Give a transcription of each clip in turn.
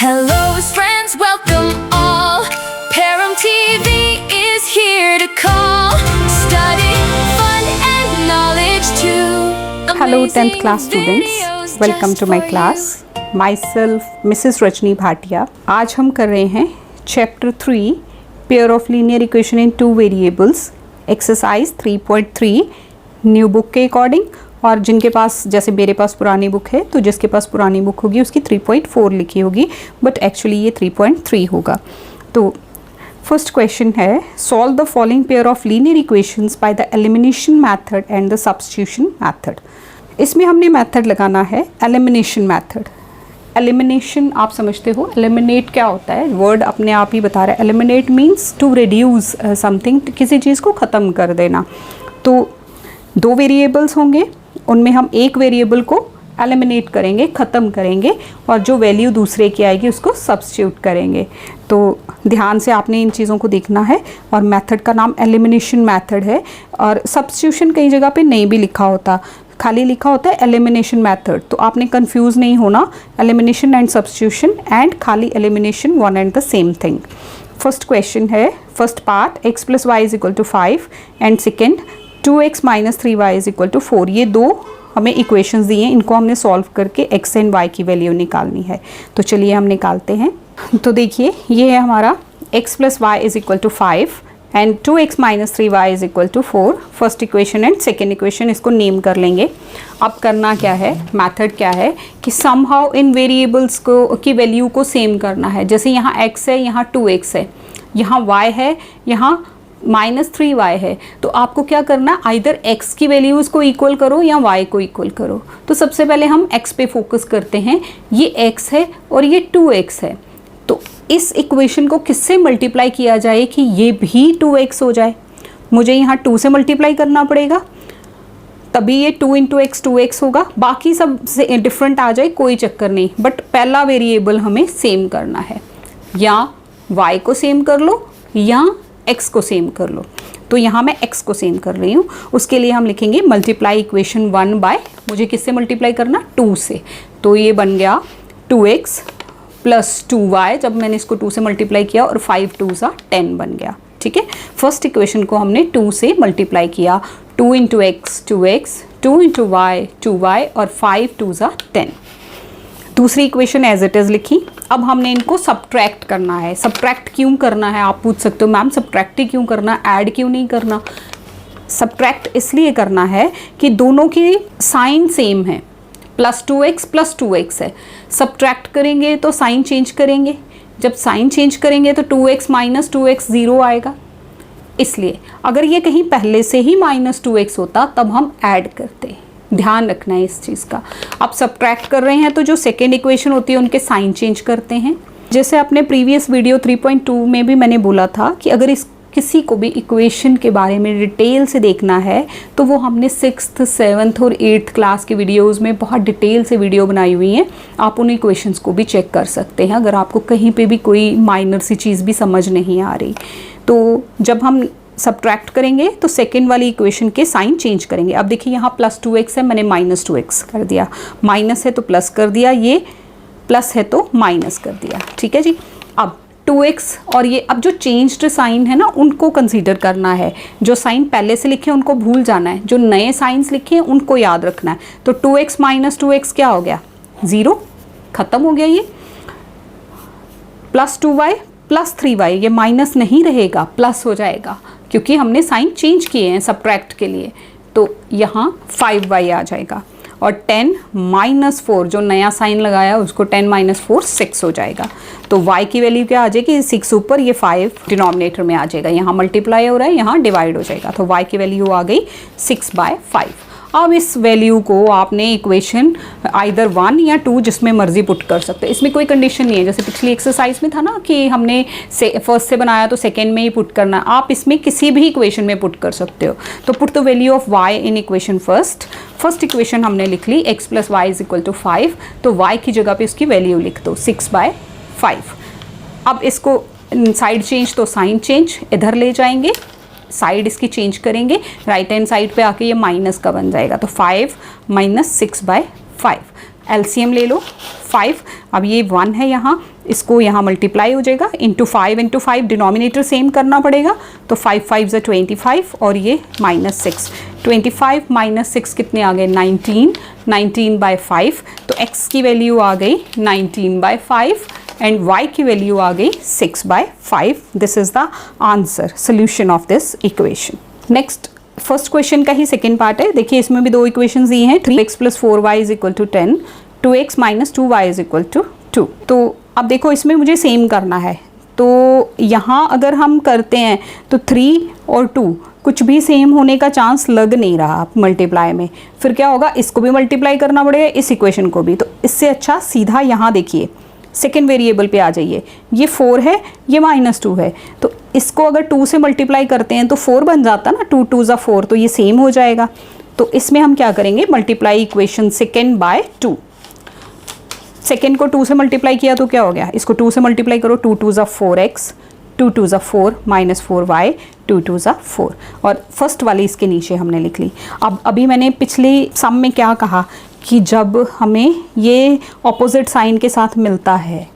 Hello friends, welcome all. Param TV is here to call. Study, fun and knowledge too. Hello 10th class students, welcome to my class. Myself Mrs. Rajni Bhatia. आज हम कर रहे हैं Chapter 3 Pair of Linear Equation in Two Variables Exercise 3.3 new book के according, और जिनके पास, जैसे मेरे पास पुरानी बुक है तो जिसके पास पुरानी बुक होगी उसकी 3.4 लिखी होगी, बट एक्चुअली ये 3.3 होगा. तो फर्स्ट क्वेश्चन है, solve the following pair of linear equations by the elimination method and the substitution method. इसमें हमने मेथड लगाना है एलिमिनेशन मेथड. एलिमिनेशन आप समझते हो, एलिमिनेट क्या होता है, वर्ड अपने आप ही बता रहा है. Eliminate means to reduce something, किसी चीज़ को ख़त्म कर देना. तो दो वेरिएबल्स होंगे, उनमें हम एक वेरिएबल को एलिमिनेट करेंगे, ख़त्म करेंगे, और जो वैल्यू दूसरे की आएगी उसको सब्स्टिट्यूट करेंगे. तो ध्यान से आपने इन चीज़ों को देखना है. और मेथड का नाम एलिमिनेशन मेथड है, और सब्स्टिट्यूशन कई जगह पे नहीं भी लिखा होता, खाली लिखा होता है एलिमिनेशन मेथड. तो आपने कंफ्यूज नहीं होना, एलिमिनेशन एंड सब्स्टिट्यूशन एंड खाली elimination one and the same thing. First question है, first part x + y = 5 and second 2x - 3y = 4. ये दो हमें इक्वेशंस दिए हैं, इनको हमने सॉल्व करके x एंड y की वैल्यू निकालनी है. तो चलिए हम निकालते हैं. तो देखिए, ये है हमारा x + y = 5 and 2x - 3y = 4. First equation and second equation, इसको नेम कर लेंगे. अब करना क्या है, मेथड क्या है कि समहाउ इन वेरिएबल्स को की वैल्यू को सेम करना है. जैसे यहाँ x है, यहाँ 2x है, यहाँ y है, यहाँ -3y है. तो आपको क्या करना, आइदर x की वैल्यूज़ को इक्वल करो या y को इक्वल करो. तो सबसे पहले हम x पे फोकस करते हैं. ये x है और ये 2x है. तो इस इक्वेशन को किससे मल्टीप्लाई किया जाए कि ये भी 2x हो जाए. मुझे यहाँ 2 से मल्टीप्लाई करना पड़ेगा, तभी ये 2 × x 2x होगा. बाकी सब से डिफरेंट आ जाए कोई चक्कर नहीं, बट पहला वेरिएबल हमें सेम करना है. या y को सेम कर लो या x को सेम कर लो. तो यहाँ मैं x को सेम कर रही हूँ. उसके लिए हम लिखेंगे मल्टीप्लाई इक्वेशन 1 बाय, मुझे किससे मल्टीप्लाई करना, 2 से. तो ये बन गया 2x + 2y. जब मैंने इसको 2 से मल्टीप्लाई किया और 5 2 = 10 बन गया. ठीक है, फर्स्ट इक्वेशन को हमने 2 से मल्टीप्लाई किया. 2 × x 2x, 2 × y 2y और 5 2 = 10. दूसरी इक्वेशन एज इट इज़ लिखी. अब हमने इनको सब्ट्रैक्ट करना है. सब्ट्रैक्ट क्यों करना है आप पूछ सकते हो, मैम सब्ट्रैक्ट ही क्यों करना, ऐड क्यों नहीं करना. सब्ट्रैक्ट इसलिए करना है कि दोनों की साइन सेम है. +2x + 2x है. सब्ट्रैक्ट करेंगे तो साइन चेंज करेंगे. जब साइन चेंज करेंगे तो 2x - 2x 0 आएगा. इसलिए अगर ये कहीं पहले से ही -2x होता तब हम ऐड करते. ध्यान रखना है इस चीज़ का. आप सब्ट्रैक्ट कर रहे हैं तो जो सेकेंड इक्वेशन होती है उनके साइन चेंज करते हैं. जैसे अपने प्रीवियस वीडियो 3.2 में भी मैंने बोला था कि अगर इस किसी को भी इक्वेशन के बारे में डिटेल से देखना है तो वो हमने 6th 7th और 8th क्लास के वीडियोस में बहुत डिटेल से वीडियो बनाई हुई हैं. आप उन इक्वेशंस को भी चेक कर सकते हैं अगर आपको कहीं पे भी कोई माइनर सी चीज़ भी समझ नहीं आ रही. तो जब हम सब्ट्रैक्ट करेंगे तो सेकेंड वाली इक्वेशन के साइन चेंज करेंगे. अब देखिए यहाँ +2x है, मैंने -2x कर दिया. माइनस है तो प्लस कर दिया, ये प्लस है तो माइनस कर दिया. ठीक है जी. अब 2x और ये अब जो चेंज्ड साइन है ना उनको कंसीडर करना है. जो साइन पहले से लिखे हैं उनको भूल जाना है, जो नए साइंस लिखे हैं उनको याद रखना है. तो 2x - 2x क्या हो गया, 0, ख़त्म हो गया. ये +2y + 3y, ये माइनस नहीं रहेगा, प्लस हो जाएगा क्योंकि हमने साइन चेंज किए हैं सब्ट्रैक्ट के लिए. तो यहाँ 5y आ जाएगा. और 10 - 4, जो नया साइन लगाया उसको 10 - 4 6 हो जाएगा. तो y की वैल्यू क्या आ जाएगी, 6 ऊपर, ये 5 डिनोमिनेटर में आ जाएगा. यहाँ मल्टीप्लाई हो रहा है, यहाँ डिवाइड हो जाएगा. तो y की वैल्यू आ गई 6/5. अब इस वैल्यू को आपने इक्वेशन आइदर 1 या 2 जिसमें मर्जी पुट कर सकते हो. इसमें कोई कंडीशन नहीं है. जैसे पिछली एक्सरसाइज में था ना कि हमने फर्स्ट से बनाया तो सेकेंड में ही पुट करना. आप इसमें किसी भी इक्वेशन में पुट कर सकते हो. तो put the value of y in equation first equation हमने लिख ली x + y = 5. तो y की जगह पे इसकी वैल्यू लिख दो 6/5. अब इसको साइड चेंज तो साइन चेंज, इधर ले जाएंगे, साइड इसकी चेंज करेंगे, राइट हैंड साइड पे आके ये माइनस का बन जाएगा. तो 5 - 6/5. एलसीएम ले लो 5, अब ये 1 है यहाँ, इसको यहाँ मल्टीप्लाई हो जाएगा इंटू 5 डिनोमिनेटर सेम करना पड़ेगा, तो 5 5 ज़ा 25 और ये -6, 25 -6 कितने आ गए 19 बाय 5, तो x की वैल्यू आ गई 19/5 एंड y की वैल्यू आ गई 6/5. This is the answer, solution of this equation. Next first question का ही सेकेंड पार्ट है. देखिए इसमें भी दो इक्वेशन दी हैं, 3x + 4y = 10, 2x - 2y = 2. तो अब देखो इसमें मुझे सेम करना है, तो यहाँ अगर हम करते हैं तो 3 और 2 कुछ भी सेम होने का चांस लग नहीं रहा मल्टीप्लाई में. फिर क्या होगा, इसको भी मल्टीप्लाई करना पड़ेगा, इस इक्वेशन को भी. तो इससे अच्छा सीधा यहाँ देखिए सेकेंड वेरिएबल पे आ जाइए. ये 4 है, ये -2 है, तो इसको अगर 2 से मल्टीप्लाई करते हैं तो 4 बन जाता ना, 2 2 ज़ा 4, तो ये सेम हो जाएगा. तो इसमें हम क्या करेंगे, multiply equation second by 2. Second को 2 से मल्टीप्लाई किया तो क्या हो गया, इसको 2 से मल्टीप्लाई करो, 2 2 ज़ा 4x, 2 2 ज़ा 4 -4y, 2 2 ज़ा 4, और फर्स्ट वाली इसके नीचे हमने लिख ली. अब अभी मैंने पिछले सम में क्या कहा कि जब हमें ये ऑपोजिट साइन के साथ मिलता है,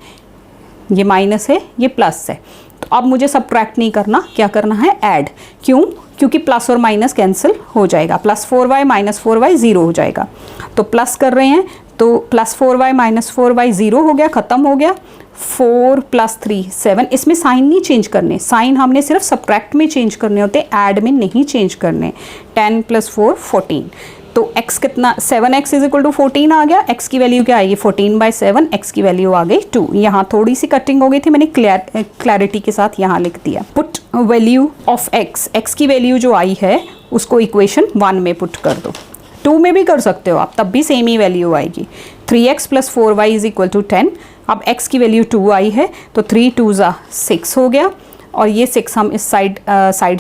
ये माइनस है ये प्लस है, तो अब मुझे सब्ट्रैक्ट नहीं करना, क्या करना है, ऐड. क्यों, क्योंकि प्लस और माइनस कैंसिल हो जाएगा, +4y -4y 0 हो जाएगा. तो प्लस कर रहे हैं तो +4y -4y 0 हो गया, ख़त्म हो गया. 4 + 3 7, इसमें साइन नहीं चेंज करने, साइन हमने सिर्फ सब्ट्रैक्ट में चेंज करने होते, ऐड में नहीं चेंज करने. 10 + 4 14, तो x कितना, 7x = 14 आ गया. x की वैल्यू क्या आएगी, 14/7, x की वैल्यू आ गई 2. यहाँ थोड़ी सी कटिंग हो गई थी, मैंने क्लैरिटी के साथ यहाँ लिख दिया. पुट वैल्यू ऑफ x की वैल्यू जो आई है उसको इक्वेशन 1 में पुट कर दो. 2 में भी कर सकते हो आप, तब भी सेम ही वैल्यू आएगी. 3x + 4y = 10. अब x की वैल्यू 2 आई है, तो 3 2 ज़ा 6 हो गया, और ये 6 हम इस साइड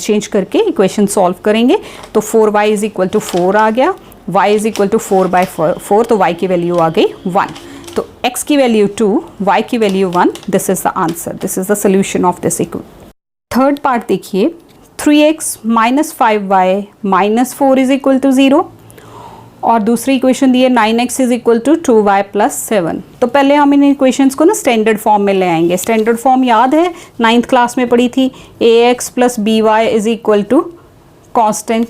चेंज करके इक्वेशन सॉल्व करेंगे, तो 4y = 4 आ गया, y = 4/4, तो y की वैल्यू आ गई 1. तो x की वैल्यू 2, y की value 1. This is the answer, this is the solution of this equation. Third part देखिए, 3x - 5y - 4 = 0, और दूसरी इक्वेशन दी है 9x = 2y + 7. तो पहले हम इन इक्वेशंस को ना स्टैंडर्ड फॉर्म में ले आएंगे. स्टैंडर्ड फॉर्म याद है, 9th क्लास में पढ़ी थी, ax + by = कांस्टेंट.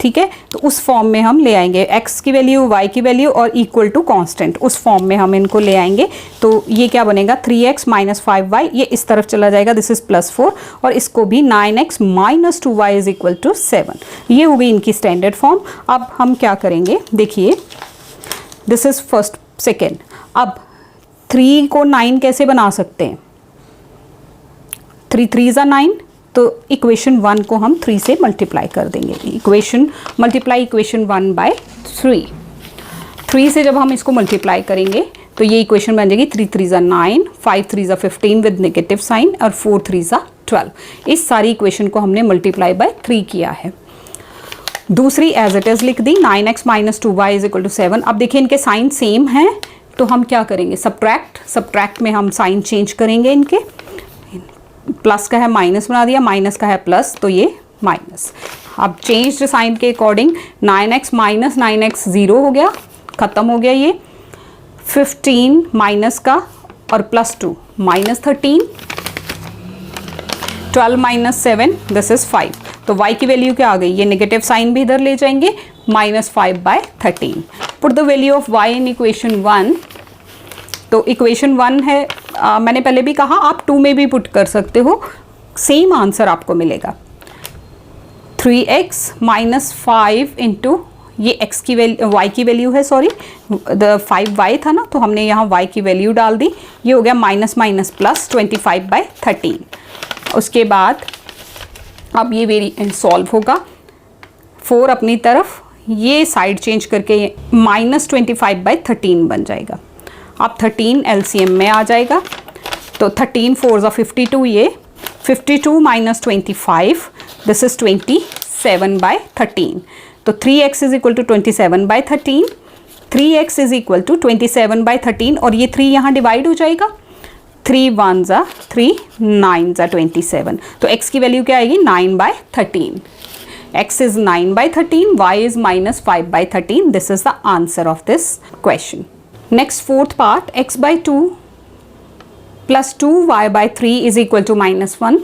ठीक है, तो उस फॉर्म में हम ले आएंगे, x की वैल्यू y की वैल्यू और इक्वल टू कांस्टेंट, उस फॉर्म में हम इनको ले आएंगे. तो ये क्या बनेगा, 3x - 5y, ये इस तरफ चला जाएगा, दिस इज +4, और इसको भी 9x - 2y = 7. ये हो गई इनकी स्टैंडर्ड फॉर्म. अब हम क्या करेंगे, देखिए दिस इज फर्स्ट सेकेंड. अब 3 को 9 कैसे बना सकते हैं, 3 3 ज़ा 9, तो इक्वेशन 1 को हम 3 से मल्टीप्लाई कर देंगे. इक्वेशन 1/3. 3 से जब हम इसको मल्टीप्लाई करेंगे तो ये इक्वेशन बन जाएगी 3 3 ज़ा 9, 5 3 ज़ा 15 विद नेगेटिव साइन, और 4 3 ज़ा 12. इस सारी इक्वेशन को हमने मल्टीप्लाई बाय 3 किया है. दूसरी एज इट इज़ लिख दी, 9x - 2y = 7. अब देखिए इनके साइन सेम हैं, तो हम क्या करेंगे, सब्ट्रैक्ट में हम साइन चेंज करेंगे. इनके प्लस का है माइनस बना दिया, माइनस का है प्लस, तो ये माइनस. अब चेंज साइन के अकॉर्डिंग 9x - 9x 0 हो गया, ख़त्म हो गया. ये 15 माइनस का और +2 -13, 12 - 7, दिस इज 5. तो y की वैल्यू क्या आ गई, ये नेगेटिव साइन भी इधर ले जाएंगे, -5/13. Put the value of y in equation 1. तो इक्वेशन 1 है, मैंने पहले भी कहा आप 2 में भी पुट कर सकते हो, सेम आंसर आपको मिलेगा. 3x - 5 इंटू ये x की वैल्यू, y की वैल्यू है, सॉरी, द 5y था ना, तो हमने यहाँ y की वैल्यू डाल दी. ये हो गया -+ 25/13. उसके बाद अब ये सॉल्व होगा, 4 अपनी तरफ, ये साइड चेंज करके -25/13 बन जाएगा. अब 13 एलसीएम में आ जाएगा, तो 13 4 ज़ा 52, ये 52 - 25, दिस इज 27/13. तो 3x = 27/13, 3x = 27/13, और ये 3 यहाँ डिवाइड हो जाएगा, 3 1 ज़ा 3, 9 ज़ा 27. तो x की वैल्यू क्या आएगी, 9/13. x is 9/13, y is -5/13. This is the answer of this question. Next fourth part, x by 2 plus 2y by 3 is equal to -1,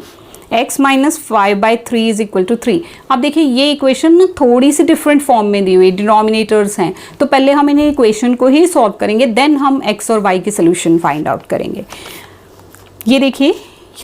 x minus y by 3 is equal to 3। अब देखिए ये equation ना थोड़ी सी different form में दी हुई, denominators हैं, तो पहले हम इन्हें इक्वेशन को ही सॉल्व करेंगे, देन हम x और y की सोल्यूशन फाइंड आउट करेंगे। ये देखिए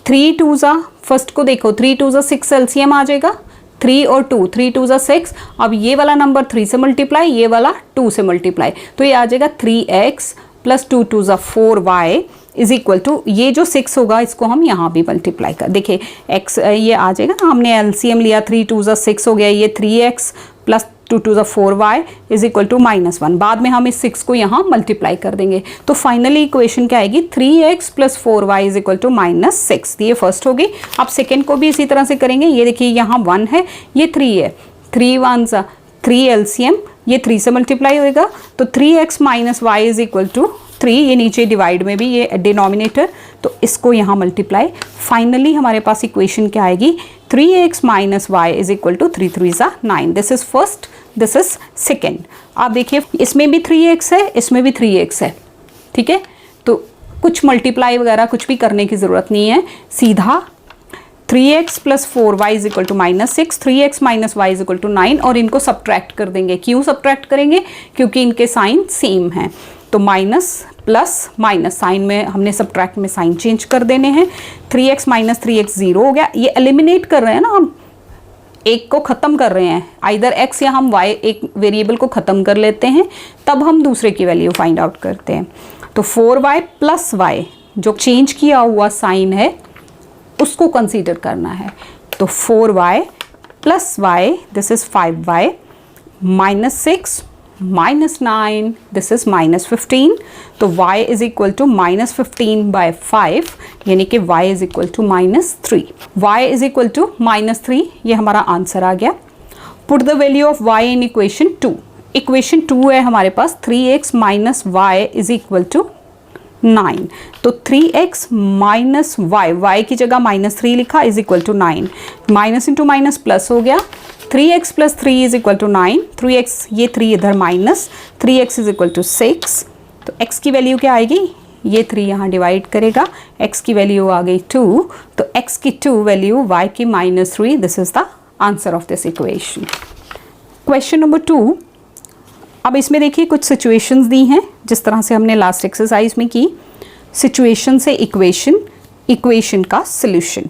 3 2 ज़ा, फर्स्ट को देखो 3 2 ज़ा 6 एलसीएम आ जाएगा, 3 और 2, 3 2 ज़ा 6। अब ये वाला नंबर 3 से मल्टीप्लाई, ये वाला 2 से मल्टीप्लाई, तो ये आ जाएगा 3x प्लस 2 2 ज़ा 4y इज इक्वल टू, ये जो 6 होगा इसको हम यहाँ भी मल्टीप्लाई कर, देखिए x ये आ जाएगा ना, हमने एलसीएम लिया, 3 2 ज़ा 6 हो गया, ये 3x प्लस 2 2 ज़ा 4y इज इक्वल टू -1। बाद में हम इस 6 को यहाँ मल्टीप्लाई कर देंगे, तो फाइनली इक्वेशन क्या आएगी, 3x plus 4y is equal to -6। ये फर्स्ट होगी। अब सेकेंड को भी इसी तरह से करेंगे। ये देखिए यहाँ 1 है, ये 3 है, 3 1 ज़ा 3 एलसीएम, ये 3 से मल्टीप्लाई होएगा, तो 3x minus y is equal to 3, ये नीचे डिवाइड में भी ये डिनोमिनेटर, तो इसको यहाँ मल्टीप्लाई। फाइनली हमारे पास इक्वेशन क्या आएगी, 3x minus y is equal to 3 3 ज़ा 9। This is first, this is second. आप देखिए इसमें भी 3x है, इसमें भी 3x है, ठीक है, तो कुछ मल्टीप्लाई वगैरह कुछ भी करने की ज़रूरत नहीं है, सीधा 3x plus 4y is equal to -6, 3x minus y is equal to 9, और इनको सब्ट्रैक्ट कर देंगे। क्यों सब्ट्रैक्ट करेंगे, क्योंकि इनके साइन सेम हैं, तो माइनस प्लस माइनस, साइन में हमने सब्ट्रैक्ट में साइन चेंज कर देने हैं। 3x माइनस 3x 0 हो गया। ये एलिमिनेट कर रहे हैं ना, हम एक को ख़त्म कर रहे हैं, आइदर x या हम y, एक वेरिएबल को ख़त्म कर लेते हैं, तब हम दूसरे की वैल्यू फाइंड आउट करते हैं। तो 4y प्लस y, जो चेंज किया हुआ साइन है उसको कंसीडर करना है, तो 4y plus y, this is 5y, -6 -9, this is -15, तो y इज इक्वल टू -15/5, यानी कि y is equal to -3। y is equal to -3, ये हमारा आंसर आ गया। Put the value of y in equation 2। Equation 2 है हमारे पास, 3x minus y is equal to 9, तो 3x माइनस y की जगह -3 लिखा, is equal to 9, minus into minus plus हो गया, 3x plus 3 is equal to 9, 3x ये 3 इधर minus, 3x is equal to 6, तो x की वैल्यू क्या आएगी, ये 3 यहाँ डिवाइड करेगा, x की वैल्यू आ गई 2, तो x की 2 वैल्यू, y की -3, this is the answer of this equation. Question number 2। अब इसमें देखिए कुछ सिचुएशंस दी हैं, जिस तरह से हमने लास्ट एक्सरसाइज में की, सिचुएशन से इक्वेशन, इक्वेशन का solution.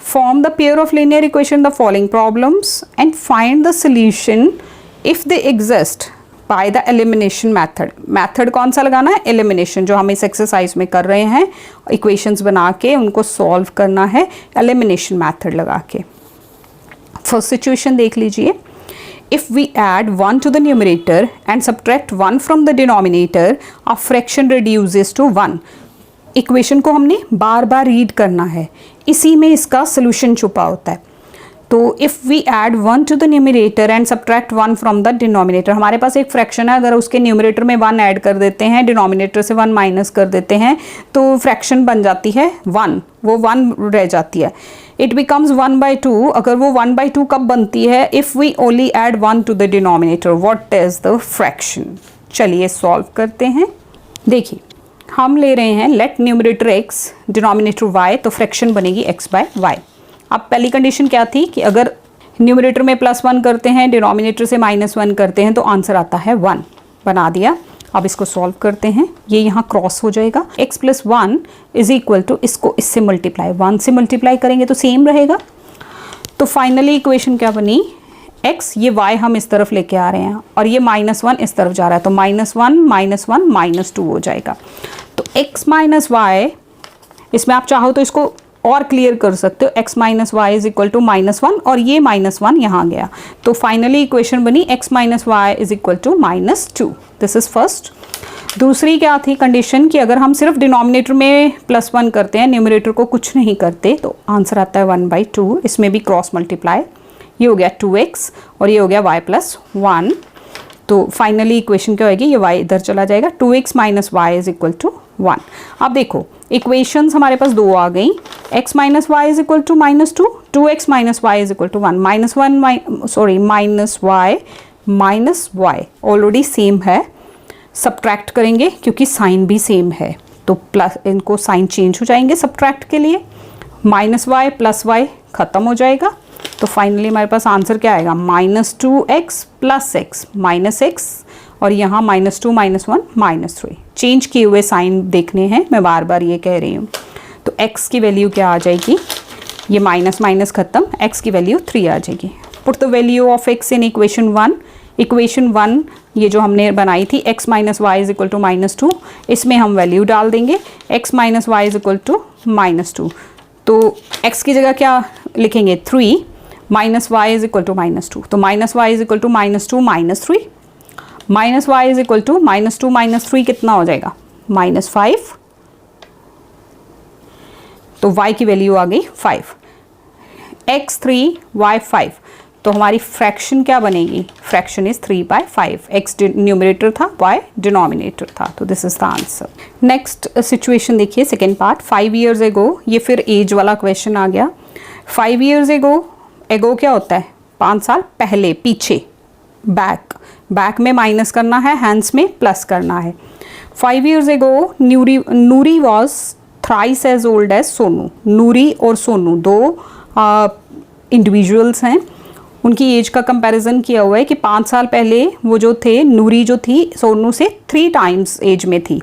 Form the pair of linear equation the following problems and find the solution if they exist by the elimination method. Method कौन सा लगाना है, एलिमिनेशन, जो हम इस एक्सरसाइज में कर रहे हैं, इक्वेशंस बना के उनको सॉल्व करना है एलिमिनेशन मेथड लगा के। फर्स्ट सिचुएशन देख लीजिए, if we add 1 to the numerator and subtract 1 from the denominator, a fraction reduces to 1। Equation को हमने बार बार रीड करना है, इसी में इसका सोल्यूशन छुपा होता है। तो if we add 1 to the numerator and subtract 1 from the denominator, हमारे पास एक फ्रैक्शन है, अगर उसके न्यूमरेटर में 1 ऐड कर देते हैं, डिनोमिनेटर से 1 माइनस कर देते हैं, तो फ्रैक्शन बन जाती है 1, वो 1 रह जाती है। It becomes 1/2। अगर वो 1/2 कब बनती है, if we only add 1 to the denominator, what is the fraction. चलिए सॉल्व करते हैं। देखिए हम ले रहे हैं let numerator x denominator y, तो फ्रैक्शन बनेगी x/y। अब पहली कंडीशन क्या थी कि अगर न्यूमरेटर में +1 करते हैं, डिनोमिनेटर से -1 करते हैं, तो आंसर आता है 1। बना दिया। अब इसको सॉल्व करते हैं, ये यहाँ क्रॉस हो जाएगा, x + 1 इज इक्वल टू, इसको इससे मल्टीप्लाई, 1 से मल्टीप्लाई करेंगे तो सेम रहेगा। तो फाइनली इक्वेशन क्या बनी, x, ये y हम इस तरफ लेके आ रहे हैं और ये -1 इस तरफ जा रहा है, तो -1 -2 हो जाएगा। तो x माइनस वाई, इसमें आप चाहो तो इसको और क्लियर कर सकते हो, x minus y is equal to -1, और ये -1 यहाँ गया, तो फाइनली इक्वेशन बनी x minus y is equal to -2। This is first. दूसरी क्या थी कंडीशन कि अगर हम सिर्फ डिनोमिनेटर में +1 करते हैं, न्यूमरेटर को कुछ नहीं करते, तो आंसर आता है 1/2। इसमें भी क्रॉस मल्टीप्लाई, ये हो गया 2x और ये हो गया y + 1, तो फाइनली इक्वेशन क्या होगी, ये y इधर चला जाएगा, 2x minus y is equal to 1। अब देखो इक्वेशंस हमारे पास 2 आ गई, x minus y is equal to -2, 2x minus y is equal to 1, minus y minus y already same है, सब्ट्रैक्ट करेंगे क्योंकि साइन भी सेम है, तो प्लस इनको साइन चेंज हो जाएंगे सब्ट्रैक्ट के लिए, -y प्लस y ख़त्म हो जाएगा। तो फाइनली हमारे पास आंसर क्या आएगा, -2x plus x minus x, और यहाँ -2 -1 -3। चेंज किए हुए साइन देखने हैं, मैं बार बार ये कह रही हूँ। तो x की वैल्यू क्या आ जाएगी, ये माइनस माइनस ख़त्म, x की वैल्यू 3 आ जाएगी। Put the value of x in equation 1। Equation 1 ये जो हमने बनाई थी x minus y is equal to -2, इसमें हम वैल्यू डाल देंगे x minus y is equal to -2। तो x की जगह क्या लिखेंगे 3, minus y is equal to -2, तो minus y is equal to -2 -3, minus y is equal to -2 -3 कितना हो जाएगा, -5। तो y की वैल्यू आ गई 5, x 3 y 5। तो हमारी फ्रैक्शन क्या बनेगी, फ्रैक्शन इज 3/5, x न्यूमरेटर था y डिनोमिनेटर था, तो this is the answer. Next situation देखिए, सेकेंड पार्ट। 5 years एगो, ये फिर एज वाला क्वेश्चन आ गया। 5 years एगो, एगो क्या होता है, 5 साल पहले, पीछे, बैक में माइनस करना है, हैंड्स में प्लस करना है। 5 years ago Noori was thrice as old as Sonu. Noori और सोनू दो इंडिविजुअल्स हैं, उनकी एज का कंपैरिजन किया हुआ है कि 5 साल पहले वो जो थे, नूरी जो थी सोनू से 3 times एज में थी।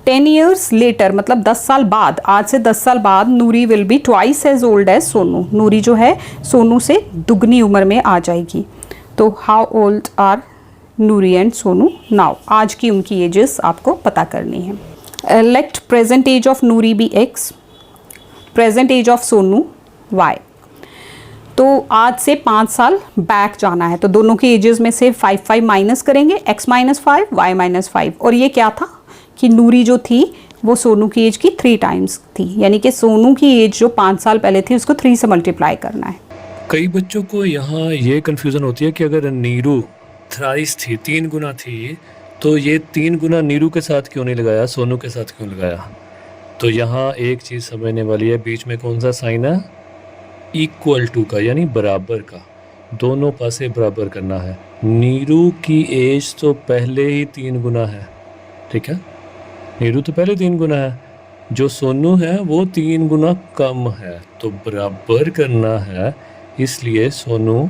10 years later मतलब 10 साल बाद, आज से 10 साल बाद Noori will be twice as old as Sonu. Noori जो है सोनू से दुगनी उम्र में आ जाएगी। तो how old are Noori and Sonu now, आज की उनकी एजेस आपको पता करनी है। Let present age of Noori be x, present age of Sonu y। तो आज से 5 साल बैक जाना है, तो दोनों की एजेस में से 5 माइनस करेंगे, x -5 y -5। और ये क्या था कि नूरी जो थी वो सोनू की एज की 3 times थी, यानी कि सोनू की एज जो 5 साल पहले थी उसको 3 से मल्टीप्लाई करना है। कई बच्चों को यहाँ ये कन्फ्यूज़न होती है कि अगर नीरू थ्राइस थी, 3 गुना थी, तो ये 3 गुना नीरू के साथ क्यों नहीं लगाया, सोनू के साथ क्यों लगाया। तो यहाँ एक चीज़ समझने वाली है, बीच में कौन सा साइन है, इक्वल टू का, यानी बराबर का, दोनों पासे बराबर करना है। नीरू की एज तो पहले ही 3 गुना है, ठीक है, नीरू तो पहले 3 गुना है, जो सोनू है वो 3 गुना कम है, तो बराबर करना है, इसलिए सोनू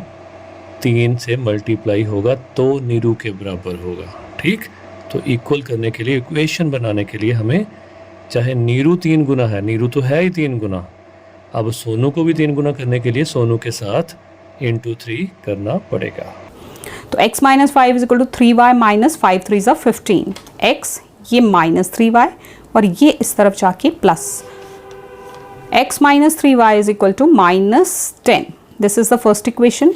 3 से मल्टीप्लाई होगा तो नीरू के बराबर होगा, ठीक। तो इक्वल करने के लिए, इक्वेशन बनाने के लिए हमें, चाहे नीरू 3 गुना है, नीरू तो है ही 3 गुना, अब सोनू को भी 3 गुना करने के लिए सोनू के साथ इंटू 3 करना पड़ेगा। तो x -5 is equal to 3y minus 5 3 ज़ा 15, x ये -3y और ये इस तरफ जाके plus, x -3y is equal to -10। This is the first equation.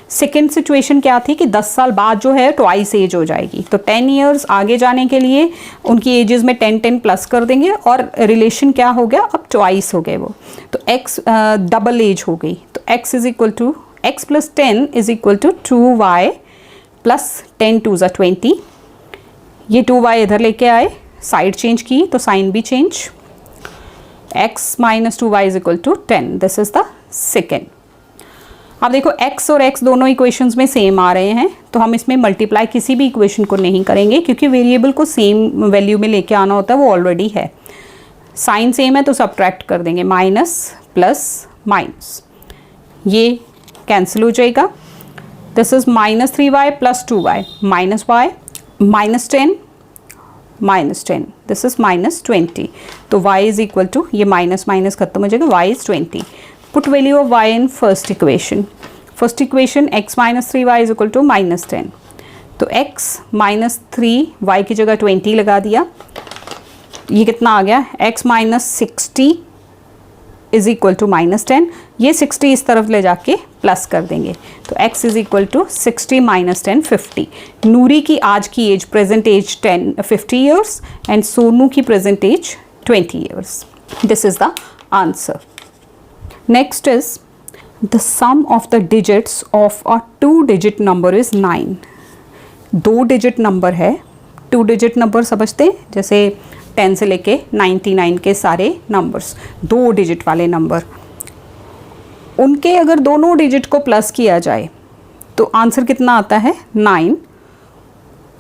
Second situation क्या थी कि 10 साल बाद जो है ट्वाइस एज हो जाएगी, तो 10 years आगे जाने के लिए उनकी एजेस में 10 प्लस कर देंगे और रिलेशन क्या हो गया, अब ट्वाइस हो गए वो, तो x डबल एज हो गई। तो x is equal to x plus 10 is equal to 2y plus 10 2 ज़ा 20। ये 2y इधर लेके आए, साइड चेंज की तो साइन भी change, x minus 2y is equal to 10। This is the second. अब देखो x और x दोनों इक्वेशंस में सेम आ रहे हैं, तो हम इसमें मल्टीप्लाई किसी भी इक्वेशन को नहीं करेंगे क्योंकि वेरिएबल को सेम वैल्यू में लेके आना होता है, वो ऑलरेडी है। साइन सेम है तो सब्ट्रैक्ट कर देंगे, माइनस प्लस माइनस, ये कैंसिल हो जाएगा। This is -3y plus 2y minus y, -10 this is -20, तो y इज इक्वल टू, ये माइनस माइनस खत्म हो जाएगा, y is 20। Put value of y in first equation. First equation x minus 3y is equal to -10. तो x minus 3y की जगह 20 लगा दिया, ये कितना आ गया, x minus 60 is equal to -10। ये 60 इस तरफ ले जाके प्लस कर देंगे, तो x is equal to 60 minus 10 50। नूरी की आज की age, present age 50 years and Sonu की present age 20 years। This is the answer. Next is the sum of the digits of a 2-digit number is 9. 2 digit number है, 2 digit number समझते हैं, जैसे 10 से लेके 99 के सारे नंबर्स, 2 डिजिट वाले नंबर, उनके अगर दोनों डिजिट को प्लस किया जाए तो आंसर कितना आता है, 9।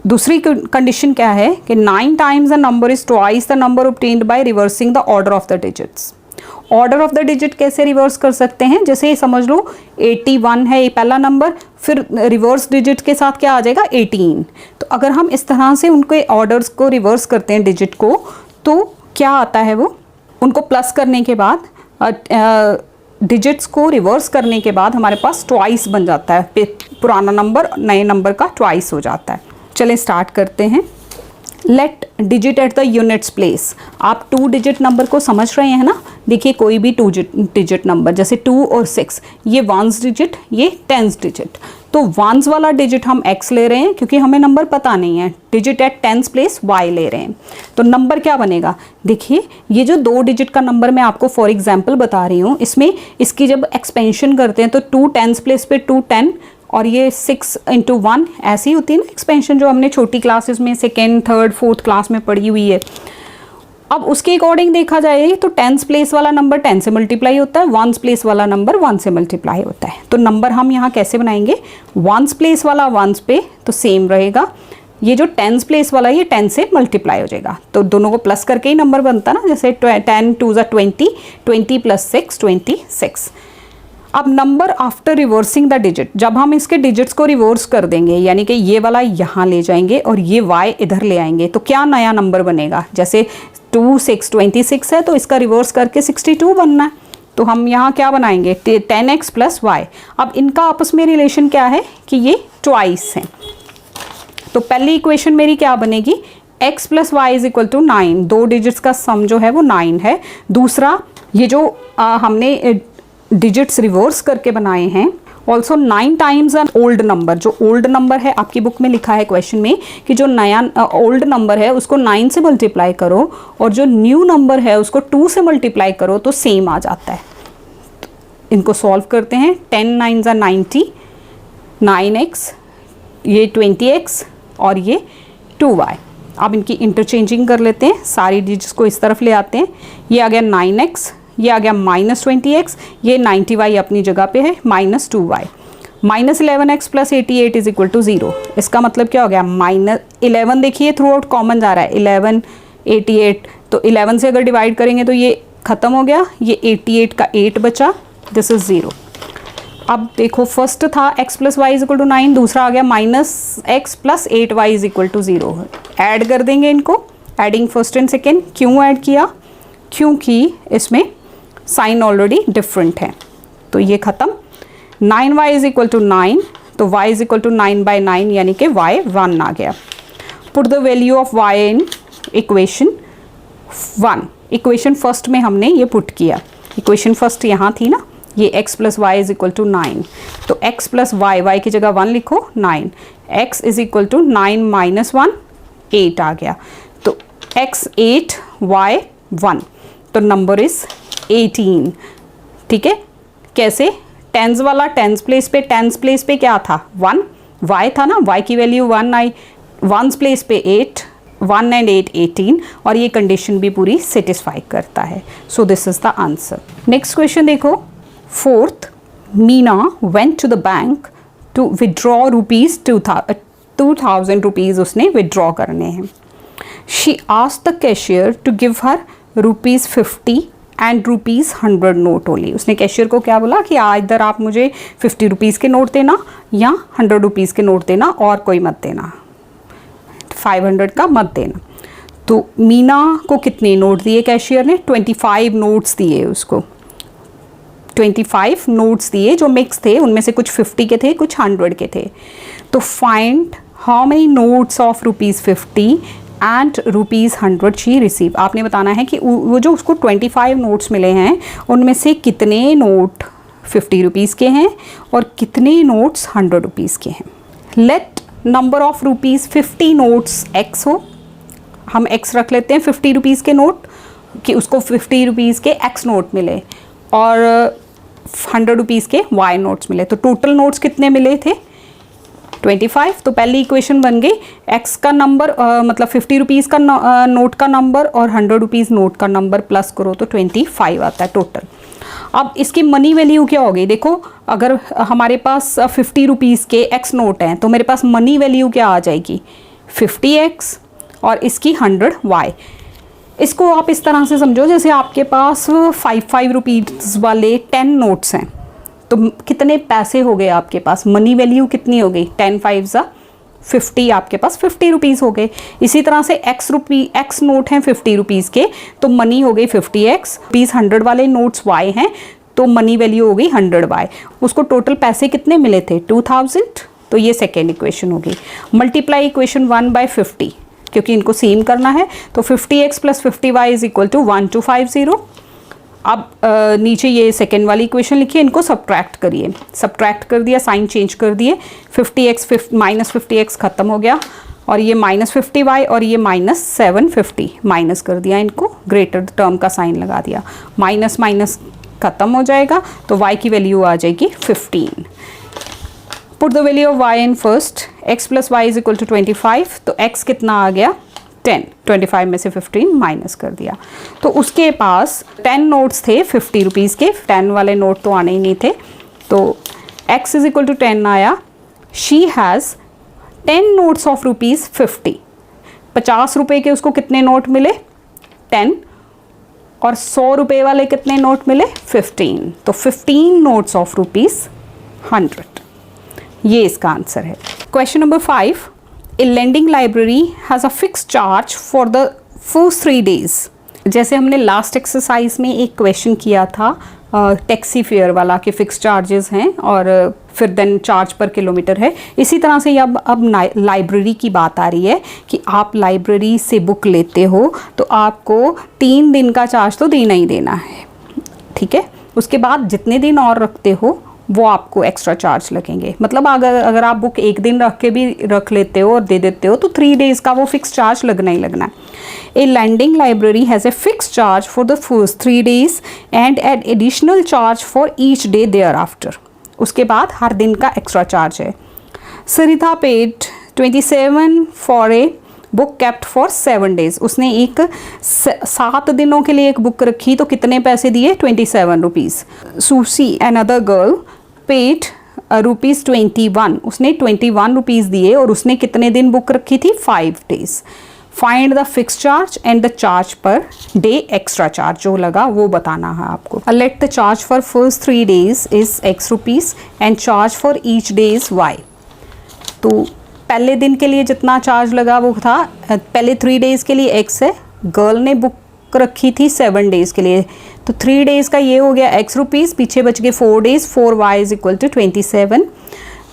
दूसरी कंडीशन क्या है कि 9 times the number is twice the number obtained by reversing the order of the digits. Order of the digit कैसे रिवर्स कर सकते हैं, जैसे समझ लो 81 है ये पहला नंबर, फिर रिवर्स डिजिट के साथ क्या आ जाएगा 18। तो अगर हम इस तरह से उनके ऑर्डर्स को रिवर्स करते हैं डिजिट को, तो क्या आता है वो, उनको प्लस करने के बाद डिजिट्स को रिवर्स करने के बाद हमारे पास ट्वाइस बन जाता है, पुराना नंबर नए नंबर का ट्वाइस हो जाता है। चलें स्टार्ट करते हैं। Let digit at the units place. आप 2 डिजिट नंबर को समझ रहे हैं ना, देखिए कोई भी 2 डिजिट नंबर जैसे 2 और 6, ये 1s डिजिट, ये 10s डिजिट। तो 1s वाला डिजिट हम x ले रहे हैं क्योंकि हमें नंबर पता नहीं है, digit eight 10s place y ले रहे हैं। तो नंबर क्या बनेगा, देखिए ये जो 2 डिजिट का नंबर मैं आपको फॉर एग्जाम्पल बता रही हूँ, इसमें इसकी जब एक्सपेंशन करते हैं तो 2 10s प्लेस पे 2 10 और ये 6 × 1 ऐसी होती है ना एक्सपेंशन, जो हमने छोटी क्लासेस में 2nd 3rd 4th क्लास में पढ़ी हुई है। अब उसके अकॉर्डिंग देखा जाए तो 10s प्लेस वाला नंबर 10 से मल्टीप्लाई होता है, 1s प्लेस वाला नंबर 1 से मल्टीप्लाई होता है। तो नंबर हम यहाँ कैसे बनाएंगे, 1s प्लेस वाला 1s पे तो सेम रहेगा, ये जो 10s प्लेस वाला ये 10 से मल्टीप्लाई हो जाएगा। तो दोनों को प्लस करके ही नंबर बनता ना, जैसे 10 2 20, 20 + 6 26। अब number after reversing the digit, जब हम इसके डिजिट्स को रिवर्स कर देंगे, यानी कि ये वाला यहाँ ले जाएंगे और ये y इधर ले आएंगे, तो क्या नया नंबर बनेगा, जैसे 2 6 26 है तो इसका रिवर्स करके 62 बनना है। तो हम यहाँ क्या बनाएंगे 10x + y। अब इनका आपस में रिलेशन क्या है कि ये ट्वाइस है। तो पहली इक्वेशन मेरी क्या बनेगी, x + y = 9, 2 डिजिट्स का सम जो है वो 9 है। दूसरा ये जो हमने डिजिट्स रिवर्स करके बनाए हैं, also 9 times an old number. जो ओल्ड नंबर है आपकी बुक में लिखा है क्वेश्चन में कि जो नया ओल्ड नंबर है उसको 9 से मल्टीप्लाई करो और जो न्यू नंबर है उसको 2 से मल्टीप्लाई करो तो सेम आ जाता है। इनको सॉल्व करते हैं, 10 9s are 90, 9x, ये 20x और ये 2y। अब इनकी इंटरचेंजिंग कर लेते हैं, सारी डिजिट्स को इस तरफ ले आते हैं। ये आ गया 9x, ये आ गया -20x, ये 90y अपनी जगह पे है, -2y। -11x + 88 = 0। इसका मतलब क्या हो गया, -11 देखिए थ्रू आउट कॉमन जा रहा है, 11 88, तो 11 से अगर डिवाइड करेंगे तो ये ख़त्म हो गया, ये 88 का 8 बचा, दिस इज़ 0। अब देखो फर्स्ट था x + y = 9, दूसरा आ गया -x + 8y = 0। ऐड कर देंगे इनको, एडिंग फर्स्ट एंड सेकेंड। क्यों ऐड किया, क्योंकि इसमें साइन ऑलरेडी डिफरेंट है, तो ये ख़त्म। 9y = 9, तो y = 9/9 यानी कि y 1 आ गया। Put the value of y in equation 1। Equation first में हमने ये पुट किया, इक्वेशन फर्स्ट यहाँ थी ना, ये x + y = 9, तो x + y की जगह 1 लिखो, 9, x = 9 - 1 8 आ गया, तो x 8 y 1, तो नंबर इज़ 18। ठीक है, कैसे, 10s वाला 10s प्लेस पे, 10s प्लेस पे क्या था 1, y था ना, y की वैल्यू 1 आई, 1s प्लेस पे 8, 1 and 8 18, और ये कंडीशन भी पूरी सेटिस्फाई करता है। So this is the answer. Next question देखो, 4th, Meena went to the bank to withdraw rupees 2000 rupees उसने विड्रॉ करने हैं। She asked the cashier to give her ₹50 and ₹100 note only. उसने कैशियर को क्या बोला कि इधर आप मुझे 50 रुपीज़ के नोट देना या 100 रुपीज़ के नोट देना, और कोई मत देना, 500 का मत देना। तो मीना को कितने नोट दिए कैशियर ने, 25 नोट्स दिए उसको, 25 नोट्स दिए जो मिक्स थे, उनमें से कुछ 50 के थे, कुछ 100 के थे। तो find how many notes of ₹50 and ₹100 she receive. आपने बताना है कि वो जो उसको 25 नोट्स मिले हैं उनमें से कितने नोट 50 रुपीज़ के हैं और कितने नोट्स 100 रुपीज़ के हैं। Let number of ₹50 notes x हो, हम x रख लेते हैं 50 रुपीज़ के नोट, कि उसको 50 रुपीज़ के x नोट मिले और 100 रुपीज़ के y नोट्स मिले, तो टोटल नोट्स कितने मिले थे 25। तो पहली इक्वेशन बन गई, x का नंबर मतलब 50 रुपीज़ का नोट का नंबर और 100 रुपीज़ नोट का नंबर प्लस करो तो 25 आता है टोटल। अब इसकी मनी वैल्यू क्या होगी, देखो अगर हमारे पास 50 रुपीज़ के x नोट हैं तो मेरे पास मनी वैल्यू क्या आ जाएगी 50x और इसकी 100y। इसको आप इस तरह से समझो जैसे आपके पास 5 रुपीज़ वाले 10 नोट्स हैं, तो कितने पैसे हो गए आपके पास, मनी वैल्यू कितनी हो गई, 10 5 50, आपके पास 50 रुपीज़ हो गए। इसी तरह से एक्स नोट हैं 50 रुपीज़ के, तो मनी हो गई 50x। 100 वाले नोट्स y हैं, तो मनी वैल्यू हो गई 100y। उसको टोटल पैसे कितने मिले थे, 2000। तो ये सेकेंड इक्वेशन होगी। मल्टीप्लाई इक्वेशन 1/50, क्योंकि इनको सेम करना है, तो 50x + 50y = 1250। अब नीचे ये सेकेंड वाली इक्वेशन लिखिए, इनको सब्ट्रैक्ट करिए। सब्ट्रैक्ट कर दिया, साइन चेंज कर दिए, 50x -50x ख़त्म हो गया, और ये -50y और ये -750 माइनस कर दिया, इनको ग्रेटर टर्म का साइन लगा दिया, माइनस माइनस ख़त्म हो जाएगा, तो y की वैल्यू आ जाएगी 15। Put the value of y in first, x + y = 25, तो x कितना आ गया 10, 25 में से 15 माइनस कर दिया। तो उसके पास 10 नोट्स थे 50 रुपीज़ के, 10 वाले नोट तो आने ही नहीं थे, तो x = 10 आया। She has 10 notes of ₹50। 50 रुपये के उसको कितने नोट मिले, 10, और 100 रुपये वाले कितने नोट मिले, 15। तो 15 नोट्स ऑफ ₹100। ये इसका आंसर है। Question number 5, A lending library has a fix charge for the first 3 days। जैसे हमने लास्ट एक्सरसाइज में एक क्वेश्चन किया था टैक्सी फेयर वाला कि फ़िक्स चार्जेस हैं और फिर देन चार्ज पर किलोमीटर है, इसी तरह से अब लाइब्रेरी की बात आ रही है कि आप लाइब्रेरी से बुक लेते हो तो आपको 3 दिन का चार्ज तो देना ही देना है, ठीक है। उसके बाद जितने दिन और रखते हो वो आपको एक्स्ट्रा चार्ज लगेंगे। मतलब अगर आप बुक एक दिन रख के भी रख लेते हो और दे देते हो तो 3 days का वो फिक्स चार्ज लगना ही लगना है। A lending library has a fix charge for the first 3 days and ad additional charge for each day thereafter. उसके बाद हर दिन का एक्स्ट्रा चार्ज है। Sarita paid 27 for a book kept for 7 days। उसने 7 दिनों के लिए एक बुक रखी तो कितने पैसे दिए, 27 rupees. Susie another girl paid ₹21। उसने 21 रुपीज़ दिए और उसने कितने दिन बुक रखी थी, 5 days। Find the fix charge and the charge per day extra charge जो लगा वो बताना है आपको। Let the charge for first 3 days is X rupees and charge for each day is Y। तो पहले दिन के लिए जितना चार्ज लगा वो था, पहले 3 days के लिए X है, गर्ल ने बुक रखी थी 7 days के लिए, तो 3 days का ये हो गया X रुपीज़, पीछे बच गए 4 days, 4y = 27।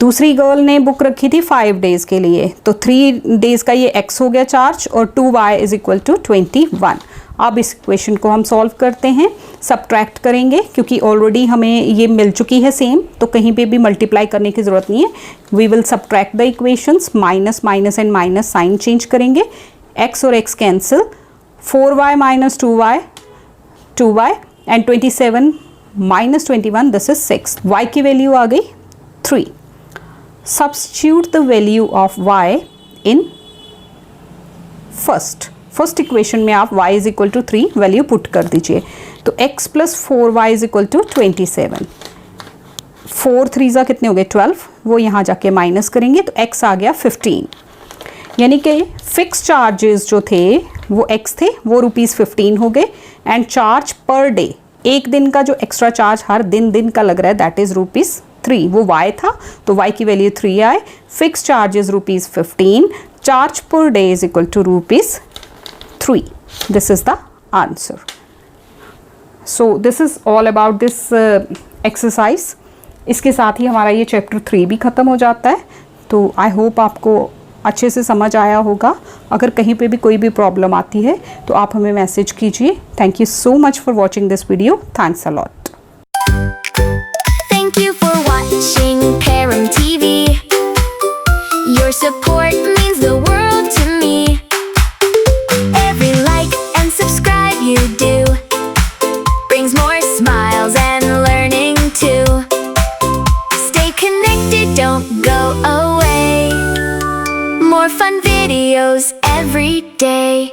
दूसरी गर्ल ने बुक रखी थी 5 days के लिए, तो 3 days का ये X हो गया चार्ज और 2y = 21। अब इस क्वेश्चन को हम सॉल्व करते हैं, सब्ट्रैक्ट करेंगे क्योंकि ऑलरेडी हमें ये मिल चुकी है सेम, तो कहीं पे भी मल्टीप्लाई करने की ज़रूरत नहीं है। We will subtract the equations, minus minus and minus sign change करेंगे, x और x cancel, 4y - 2y 2y and 27 - 21 this is 6। y की वैल्यू आ गई 3। Substitute the value of y in first equation में आप y = 3 वैल्यू पुट कर दीजिए, तो x + 4y = 27। 4 3 कितने हो गए, 12, वो यहाँ जाके माइनस करेंगे तो x आ गया 15। यानी कि फिक्स चार्जेस जो थे वो x थे, वो ₹15 हो गए, एंड चार्ज पर डे, एक दिन का जो एक्स्ट्रा चार्ज हर दिन का लग रहा है दैट इज़ ₹3, वो y था तो y की वैल्यू 3 आए। Fix charges ₹15, charge per day is equal to ₹3। This is the answer. So this is all about this exercise. इसके साथ ही हमारा ये चैप्टर 3 भी ख़त्म हो जाता है। तो आई होप आपको अच्छे से समझ आया होगा। अगर कहीं पे भी कोई भी प्रॉब्लम आती है तो आप हमें मैसेज कीजिए। Thank you so much for watching this video. Thanks a lot. Thank you for watching Param TV. Your support means the world to me. Every like and subscribe you do brings more smiles and learning too. Stay connected, don't go away. More fun videos every day.